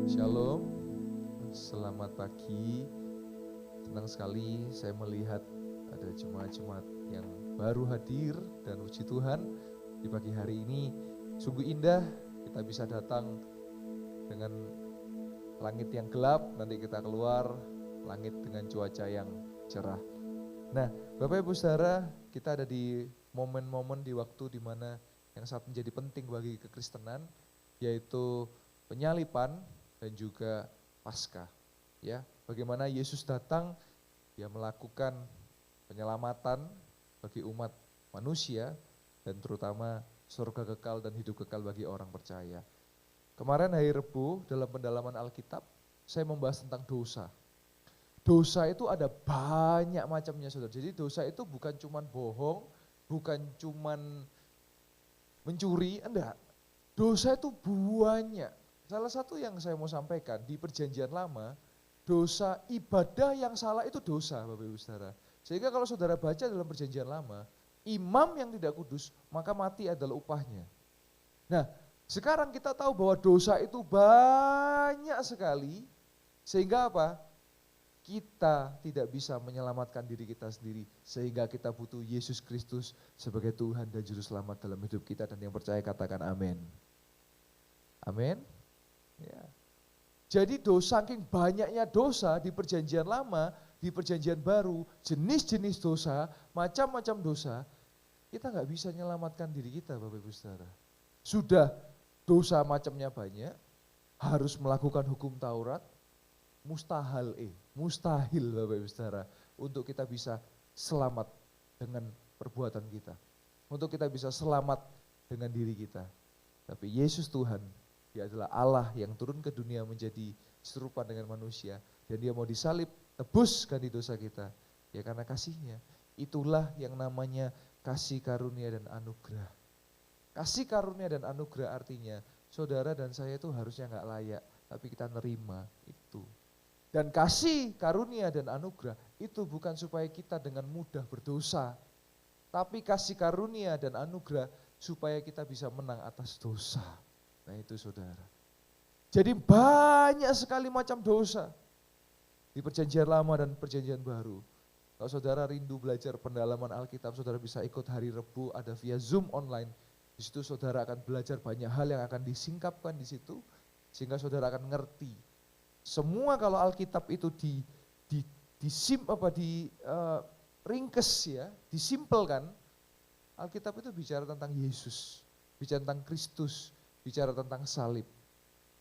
Shalom, selamat pagi. Senang sekali saya melihat ada jemaat-jemaat yang baru hadir dan puji Tuhan di pagi hari ini. Sungguh indah kita bisa datang dengan langit yang gelap, nanti kita keluar langit dengan cuaca yang cerah. Nah, Bapak Ibu Saudara, kita ada di momen-momen di waktu di mana yang sangat menjadi penting bagi kekristenan, yaitu penyalipan dan juga Paskah. Ya, bagaimana Yesus datang, dia melakukan penyelamatan bagi umat manusia dan terutama surga kekal dan hidup kekal bagi orang percaya. Kemarin hari Rebu dalam pendalaman Alkitab, saya membahas tentang dosa. Dosa itu ada banyak macamnya, saudara. Jadi dosa itu bukan cuman bohong, bukan cuman mencuri, enggak. Dosa itu banyak. Salah satu yang saya mau sampaikan di perjanjian lama, dosa ibadah yang salah itu dosa, Bapak Ibu Saudara. Sehingga kalau saudara baca dalam perjanjian lama, imam yang tidak kudus, maka mati adalah upahnya. Nah, sekarang kita tahu bahwa dosa itu banyak sekali, sehingga apa? Kita tidak bisa menyelamatkan diri kita sendiri, sehingga kita butuh Yesus Kristus sebagai Tuhan dan Juru Selamat dalam hidup kita, dan yang percaya katakan amin. Amin. Ya. Jadi saking banyaknya dosa di perjanjian lama, di perjanjian baru, jenis-jenis dosa, macam-macam dosa, kita nggak bisa menyelamatkan diri kita, Bapak Ibu Saudara. Sudah dosa macamnya banyak, harus melakukan hukum Taurat, mustahil Bapak Ibu Saudara, untuk kita bisa selamat dengan perbuatan kita, untuk kita bisa selamat dengan diri kita. Tapi Yesus Tuhan, Dia adalah Allah yang turun ke dunia menjadi serupa dengan manusia, dan Dia mau disalib, tebus ganti dosa kita. Ya karena kasih-Nya, itulah yang namanya kasih karunia dan anugerah. Kasih karunia dan anugerah artinya, saudara dan saya itu harusnya nggak layak, tapi kita nerima itu. Dan kasih karunia dan anugerah itu bukan supaya kita dengan mudah berdosa, tapi kasih karunia dan anugerah supaya kita bisa menang atas dosa. Nah itu saudara. Jadi banyak sekali macam dosa di perjanjian lama dan perjanjian baru. Kalau saudara rindu belajar pendalaman Alkitab, saudara bisa ikut hari Rebu, ada via Zoom online. Di situ saudara akan belajar banyak hal yang akan disingkapkan di situ, sehingga saudara akan ngerti. Semua kalau Alkitab itu ringkes ya, disimpelkan, Alkitab itu bicara tentang Yesus, bicara tentang Kristus, bicara tentang salib.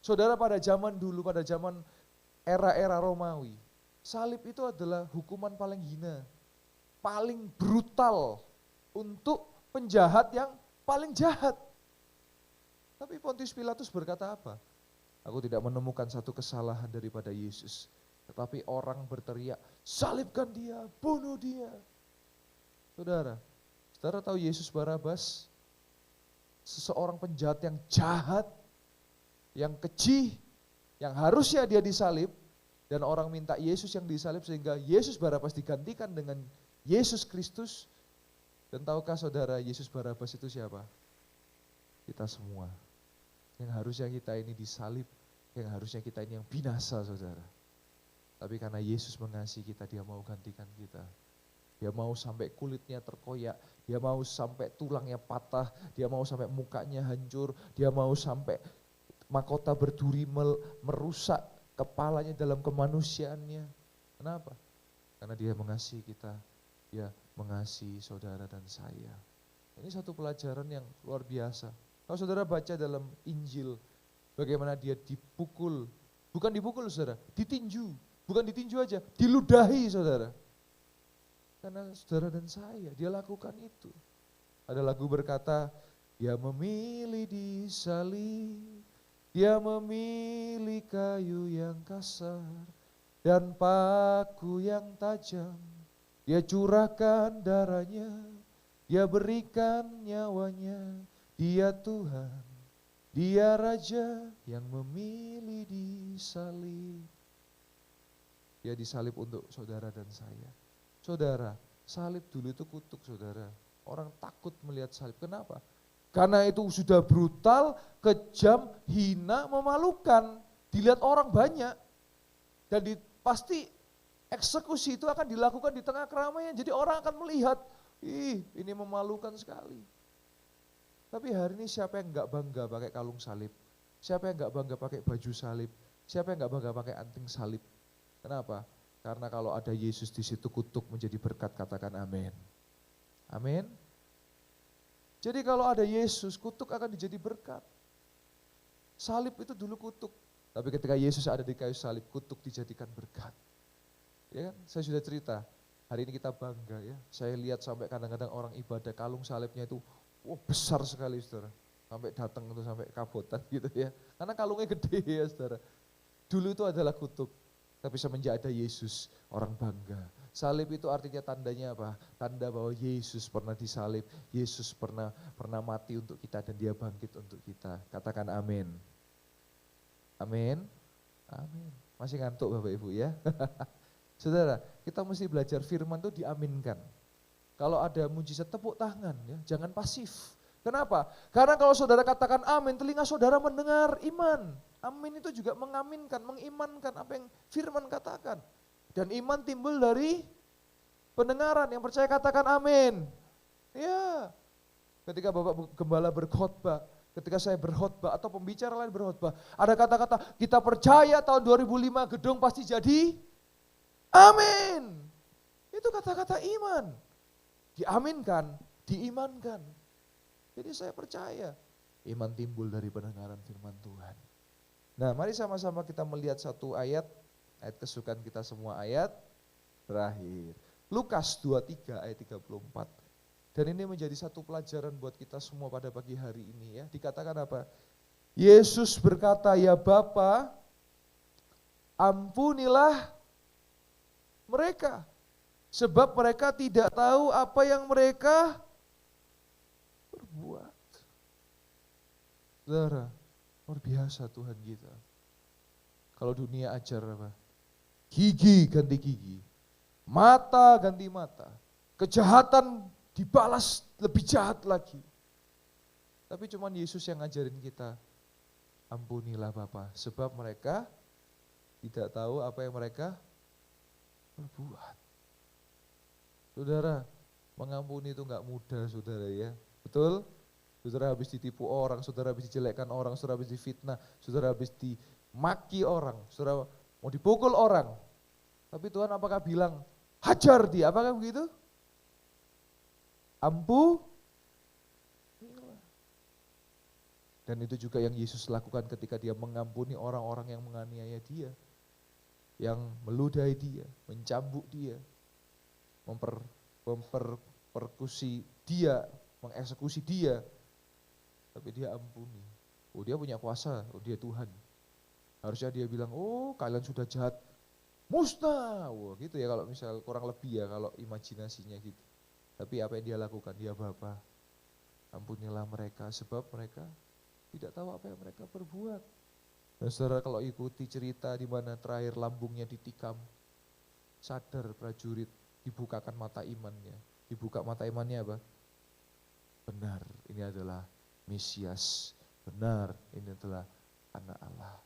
Saudara, pada zaman dulu, pada zaman era-era Romawi, salib itu adalah hukuman paling hina, paling brutal untuk penjahat yang paling jahat. Tapi Pontius Pilatus berkata apa? Aku tidak menemukan satu kesalahan daripada Yesus. Tetapi orang berteriak, salibkan dia, bunuh dia. Saudara tahu Yesus Barabas? Seseorang penjahat yang jahat, yang keji, yang harusnya dia disalib, dan orang minta Yesus yang disalib sehingga Yesus Barabas digantikan dengan Yesus Kristus. Dan tahukah saudara, Yesus Barabas itu siapa? Kita semua. Yang harusnya kita ini disalib, yang harusnya kita ini yang binasa, saudara. Tapi karena Yesus mengasihi kita, Dia mau gantikan kita. Dia mau sampai kulitnya terkoyak, Dia mau sampai tulangnya patah, Dia mau sampai mukanya hancur, Dia mau sampai mahkota berduri merusak kepalanya dalam kemanusiaannya. Kenapa? Karena Dia mengasihi kita, Dia mengasihi saudara dan saya. Ini satu pelajaran yang luar biasa. Kalau saudara baca dalam Injil, bagaimana dia dipukul, bukan dipukul saudara, ditinju, bukan ditinju aja, diludahi saudara. Karena saudara dan saya, dia lakukan itu. Ada lagu berkata, Dia memilih disalib, Dia memilih kayu yang kasar, dan paku yang tajam, Dia curahkan darahnya, Dia berikan nyawanya, Dia Tuhan, Dia Raja yang memilih disalib. Dia disalib untuk saudara dan saya. Saudara, salib dulu itu kutuk saudara. Orang takut melihat salib. Kenapa? Karena itu sudah brutal, kejam, hina, memalukan. dilihat orang banyak, dan pasti eksekusi itu akan dilakukan di tengah keramaian. Jadi orang akan melihat, ih ini memalukan sekali. Tapi hari ini siapa yang enggak bangga pakai kalung salib? Siapa yang enggak bangga pakai baju salib? Siapa yang enggak bangga pakai anting salib? Kenapa? Karena kalau ada Yesus di situ, kutuk menjadi berkat, katakan amin. Amin. Jadi kalau ada Yesus, kutuk akan menjadi berkat. Salib itu dulu kutuk, tapi ketika Yesus ada di kayu salib, kutuk dijadikan berkat. Ya kan, saya sudah cerita, hari ini kita bangga ya. Saya lihat sampai kadang-kadang orang ibadah kalung salibnya itu, besar sekali saudara. Sampai datang itu sampai kabotan gitu ya. Karena kalungnya gede ya saudara. Dulu itu adalah kutuk, tapi semenjak ada Yesus, orang bangga. Salib itu artinya tandanya apa? Tanda bahwa Yesus pernah disalib, Yesus pernah mati untuk kita dan dia bangkit untuk kita. Katakan amin. Amin. Amin. Masih ngantuk Bapak Ibu ya? Saudara, kita mesti belajar firman itu diaminkan. Kalau ada mujizat tepuk tangan ya, jangan pasif. Kenapa? Karena kalau saudara katakan amin, telinga saudara mendengar iman. Amin itu juga mengaminkan, mengimankan apa yang firman katakan. Dan iman timbul dari pendengaran, yang percaya katakan amin. Ya, ketika Bapak Gembala berkhotbah, ketika saya berkhotbah atau pembicara lain berkhotbah, ada kata-kata, kita percaya tahun 2005 gedung pasti jadi, amin. Itu kata-kata iman. Diaminkan, diimankan. Jadi saya percaya, iman timbul dari pendengaran firman Tuhan. Nah, mari sama-sama kita melihat satu ayat kesukaan kita semua, ayat terakhir. Lukas 23 ayat 34. Dan ini menjadi satu pelajaran buat kita semua pada pagi hari ini ya. Dikatakan apa? Yesus berkata, ya Bapa, ampunilah mereka, sebab mereka tidak tahu apa yang mereka berbuat. Saudara, luar biasa Tuhan kita. Kalau dunia ajar apa? Gigi ganti gigi, mata ganti mata, kejahatan dibalas lebih jahat lagi. Tapi cuman Yesus yang ngajarin kita, ampunilah Bapa, sebab mereka tidak tahu apa yang mereka berbuat. Saudara, mengampuni itu enggak mudah saudara ya, betul? Saudara habis ditipu orang, saudara habis dijelekkan orang, saudara habis difitnah, saudara habis dimaki orang, saudara mau dipukul orang. Tapi Tuhan apakah bilang, hajar dia, apakah begitu? Dan itu juga yang Yesus lakukan ketika dia mengampuni orang-orang yang menganiaya dia, yang meludahi dia, mencambuk dia, memperkusi dia, mengeksekusi dia. Tapi dia ampuni. Oh dia punya kuasa, oh dia Tuhan. Harusnya dia bilang, oh kalian sudah jahat, musnah, wah gitu ya kalau misal kurang lebih ya kalau imajinasinya gitu. Tapi apa yang dia lakukan? Ya Bapa, ampunilah mereka sebab mereka tidak tahu apa yang mereka perbuat. Dan saudara kalau ikuti cerita di mana terakhir lambungnya ditikam, sadar prajurit, dibukakan mata imannya. Dibuka mata imannya apa? Benar, ini adalah Mesias. Benar, ini adalah anak Allah.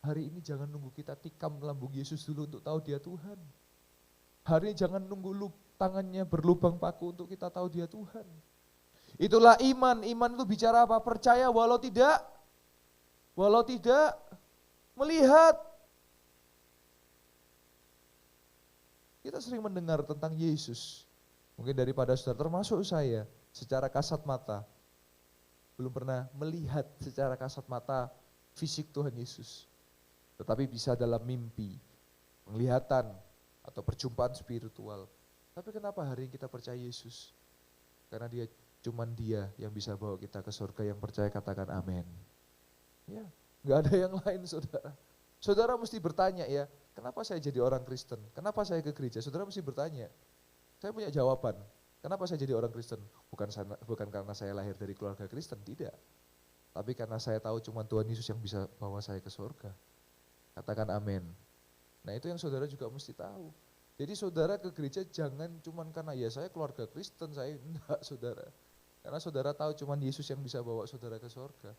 Hari ini jangan nunggu kita tikam lambung Yesus dulu untuk tahu dia Tuhan. Hari ini jangan nunggu tangannya berlubang paku untuk kita tahu dia Tuhan. Itulah iman. Iman itu bicara apa? Percaya walau tidak melihat. Kita sering mendengar tentang Yesus. Mungkin daripada saudara termasuk saya, secara kasat mata belum pernah melihat secara kasat mata fisik Tuhan Yesus. Tetapi bisa dalam mimpi, penglihatan, atau perjumpaan spiritual. Tapi kenapa hari ini kita percaya Yesus? Karena cuman dia yang bisa bawa kita ke surga. Yang percaya katakan amin. Ya, nggak ada yang lain saudara. Saudara mesti bertanya ya, kenapa saya jadi orang Kristen? Kenapa saya ke gereja? Saudara mesti bertanya. Saya punya jawaban. Kenapa saya jadi orang Kristen? Bukan karena saya lahir dari keluarga Kristen, tidak. Tapi karena saya tahu cuma Tuhan Yesus yang bisa bawa saya ke surga. Katakan amin. Nah itu yang saudara juga mesti tahu. Jadi saudara ke gereja jangan cuma karena ya saya keluarga Kristen, saya enggak saudara. Karena saudara tahu cuma Yesus yang bisa bawa saudara ke surga.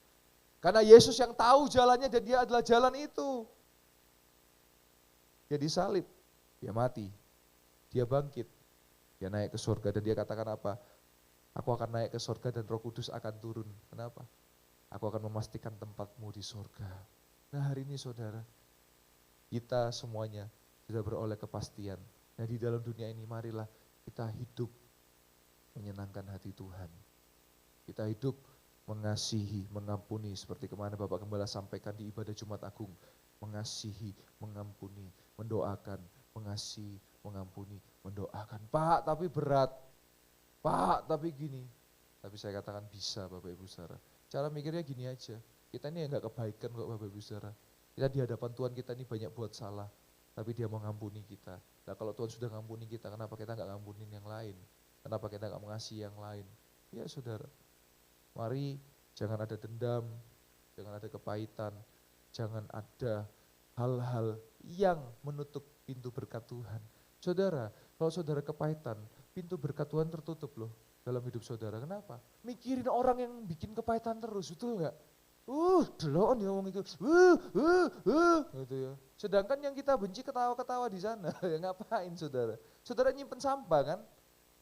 Karena Yesus yang tahu jalannya dan dia adalah jalan itu. Dia disalib, dia mati, dia bangkit, dia naik ke surga dan dia katakan apa? Aku akan naik ke surga dan Roh Kudus akan turun. Kenapa? Aku akan memastikan tempatmu di surga. Nah hari ini saudara, kita semuanya sudah beroleh kepastian. Nah di dalam dunia ini marilah kita hidup menyenangkan hati Tuhan. Kita hidup mengasihi, mengampuni seperti kemarin Bapak Gembala sampaikan di ibadah Jumat Agung. Mengasihi, mengampuni, mendoakan, mengasihi, mengampuni, mendoakan. Pak tapi berat, Pak tapi gini. Tapi saya katakan bisa Bapak Ibu Saudara. Cara mikirnya gini aja, kita ini enggak kebaikan kok Bapak Ibu Saudara. Kita di hadapan Tuhan kita ini banyak buat salah, tapi dia mau ngampuni kita. Nah kalau Tuhan sudah ngampuni kita, kenapa kita enggak ngampunin yang lain? Kenapa kita enggak mengasihi yang lain? Ya saudara, mari jangan ada dendam, jangan ada kepahitan, jangan ada hal-hal yang menutup pintu berkat Tuhan. Saudara, kalau saudara kepahitan, pintu berkat Tuhan tertutup loh dalam hidup saudara. Kenapa? Mikirin orang yang bikin kepahitan terus, betul enggak? Delon dia ngomong itu, gitu ya. Sedangkan yang kita benci ketawa-ketawa di sana, ya ngapain saudara? Saudara nyimpen sampah kan?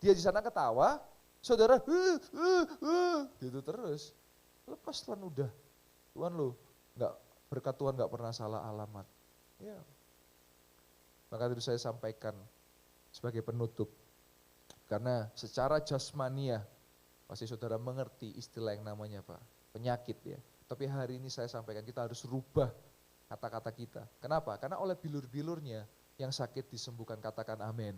Dia di sana ketawa, saudara, gitu terus. Lepas Tuhan udah, Tuhan lo, nggak berkat Tuhan nggak pernah salah alamat. Ya. Maka itu saya sampaikan sebagai penutup, karena secara jasmania pasti saudara mengerti istilah yang namanya apa? Penyakit ya. Tapi hari ini saya sampaikan kita harus rubah kata-kata kita. Kenapa? Karena oleh bilur-bilurnya yang sakit disembuhkan, katakan amin.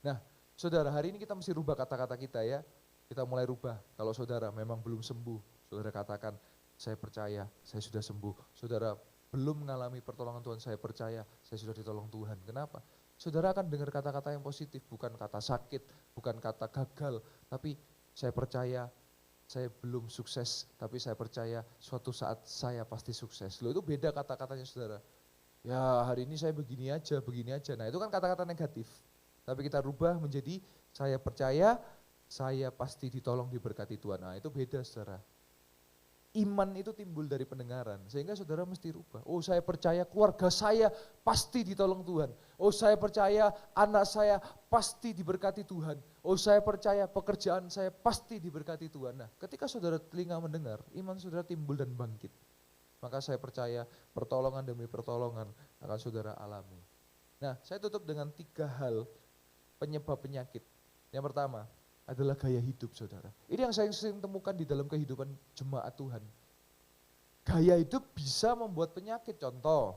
Nah, saudara hari ini kita mesti rubah kata-kata kita ya. Kita mulai rubah. Kalau saudara memang belum sembuh, saudara katakan, saya percaya, saya sudah sembuh. Saudara belum mengalami pertolongan Tuhan, saya percaya, saya sudah ditolong Tuhan. Kenapa? Saudara akan dengar kata-kata yang positif, bukan kata sakit, bukan kata gagal, tapi saya percaya, saya belum sukses, tapi saya percaya suatu saat saya pasti sukses. Loh itu beda kata-katanya saudara. Ya hari ini saya begini aja. Nah itu kan kata-kata negatif. Tapi kita rubah menjadi saya percaya, saya pasti ditolong diberkati Tuhan. Nah itu beda saudara. Iman itu timbul dari pendengaran, sehingga saudara mesti rubah. Oh saya percaya keluarga saya pasti ditolong Tuhan. Oh saya percaya anak saya pasti diberkati Tuhan. Oh saya percaya pekerjaan saya pasti diberkati Tuhan. Nah ketika saudara telinga mendengar, iman saudara timbul dan bangkit. Maka saya percaya pertolongan demi pertolongan akan saudara alami. Nah saya tutup dengan 3 hal penyebab penyakit. Yang pertama adalah gaya hidup saudara. Ini yang saya sering temukan di dalam kehidupan jemaat Tuhan. Gaya hidup bisa membuat penyakit. Contoh,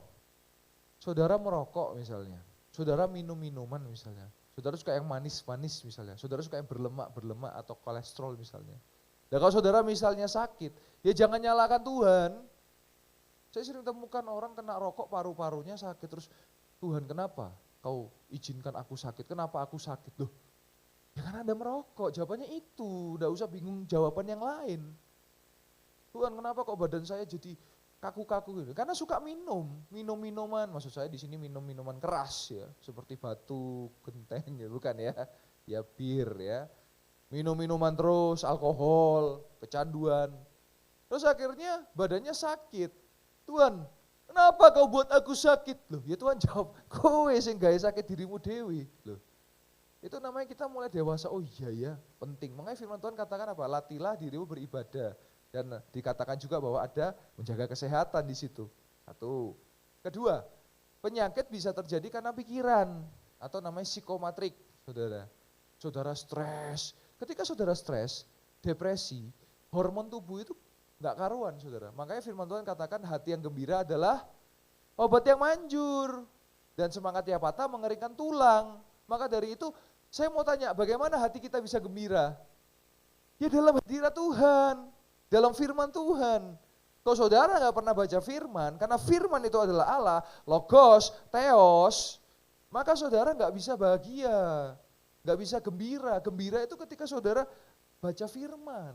saudara merokok misalnya, saudara minum minuman misalnya, saudara suka yang manis-manis misalnya, saudara suka yang berlemak atau kolesterol misalnya. Dan kalau saudara misalnya sakit, ya jangan nyalakan Tuhan. Saya sering temukan orang kena rokok paru-parunya sakit, terus Tuhan kenapa kau izinkan aku sakit, kenapa aku sakit? Loh, ya karena Anda merokok, jawabannya itu, udah usah bingung jawaban yang lain. Tuhan kenapa kok badan saya jadi kaku-kaku gitu? Karena suka minum-minuman, maksud saya di sini minum minuman keras ya, seperti batu, genteng ya, bukan ya, ya bir ya. Minum minuman terus, alkohol, kecanduan. Terus akhirnya badannya sakit. Tuhan, kenapa kau buat aku sakit? Loh, ya Tuhan jawab, kowe sing gawe sakit dirimu dewi. Loh. Itu namanya kita mulai dewasa, oh iya ya, penting. Makanya firman Tuhan katakan apa? Latilah dirimu beribadah. Dan dikatakan juga bahwa ada menjaga kesehatan di situ. Satu. Kedua, penyakit bisa terjadi karena pikiran. Atau namanya psikomatrik, saudara. Saudara stres. Ketika saudara stres, depresi, hormon tubuh itu enggak karuan saudara. Makanya firman Tuhan katakan hati yang gembira adalah obat yang manjur. Dan semangat yang patah mengeringkan tulang. Maka dari itu saya mau tanya, bagaimana hati kita bisa gembira? Ya dalam hadirat Tuhan, dalam firman Tuhan. Kalau saudara nggak pernah baca firman, karena firman itu adalah Allah, logos, theos, maka saudara nggak bisa bahagia, nggak bisa gembira. Gembira itu ketika saudara baca firman,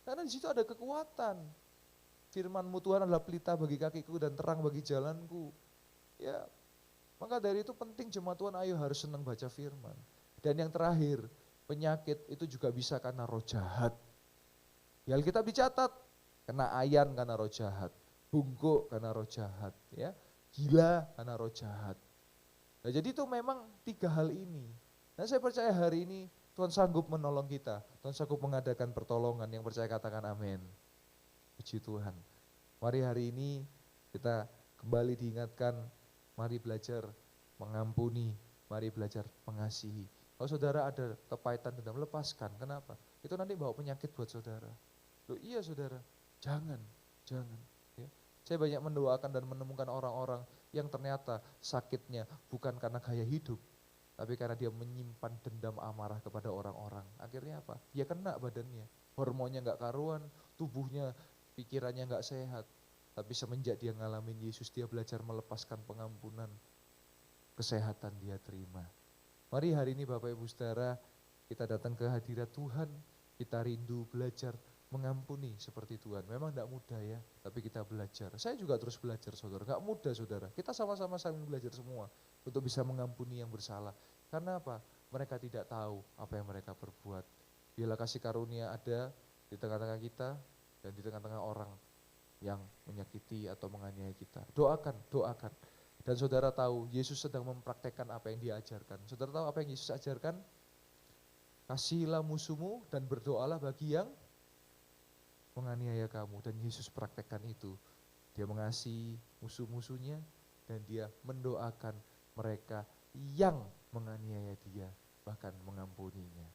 karena di situ ada kekuatan. Firman-Mu Tuhan adalah pelita bagi kakiku dan terang bagi jalanku. Ya, maka dari itu penting jemaat Tuhan, ayo harus senang baca firman. Dan yang terakhir, penyakit itu juga bisa karena roh jahat. Ya Alkitab dicatat, kena ayan karena roh jahat, bungkuk karena roh jahat, ya, gila karena roh jahat. Nah, jadi itu memang 3 hal ini. Nah, saya percaya hari ini Tuhan sanggup menolong kita, Tuhan sanggup mengadakan pertolongan. Yang percaya katakan amin. Puji Tuhan. Mari hari ini kita kembali diingatkan, mari belajar mengampuni, mari belajar mengasihi. Kalau saudara ada kepahitan dendam, lepaskan. Kenapa? Itu nanti bawa penyakit buat saudara. Loh iya saudara, jangan. Ya. Saya banyak mendoakan dan menemukan orang-orang yang ternyata sakitnya bukan karena gaya hidup, tapi karena dia menyimpan dendam amarah kepada orang-orang. Akhirnya apa? Dia kena badannya, hormonnya gak karuan, tubuhnya, pikirannya gak sehat. Tapi semenjak dia ngalamin Yesus, dia belajar melepaskan pengampunan, kesehatan dia terima. Mari hari ini Bapak Ibu Saudara, kita datang ke hadirat Tuhan, kita rindu belajar mengampuni seperti Tuhan. Memang tidak mudah ya, tapi kita belajar. Saya juga terus belajar saudara, gak mudah saudara. Kita sama-sama saling belajar semua untuk bisa mengampuni yang bersalah. Karena apa? Mereka tidak tahu apa yang mereka perbuat. Biarlah kasih karunia ada di tengah-tengah kita dan di tengah-tengah orang yang menyakiti atau menganiaya kita. Doakan. Dan saudara tahu, Yesus sedang mempraktekkan apa yang dia ajarkan. Saudara tahu apa yang Yesus ajarkan? Kasihilah musuhmu dan berdoalah bagi yang menganiaya kamu. Dan Yesus praktekkan itu. Dia mengasihi musuh-musuhnya dan dia mendoakan mereka yang menganiaya dia, bahkan mengampuninya.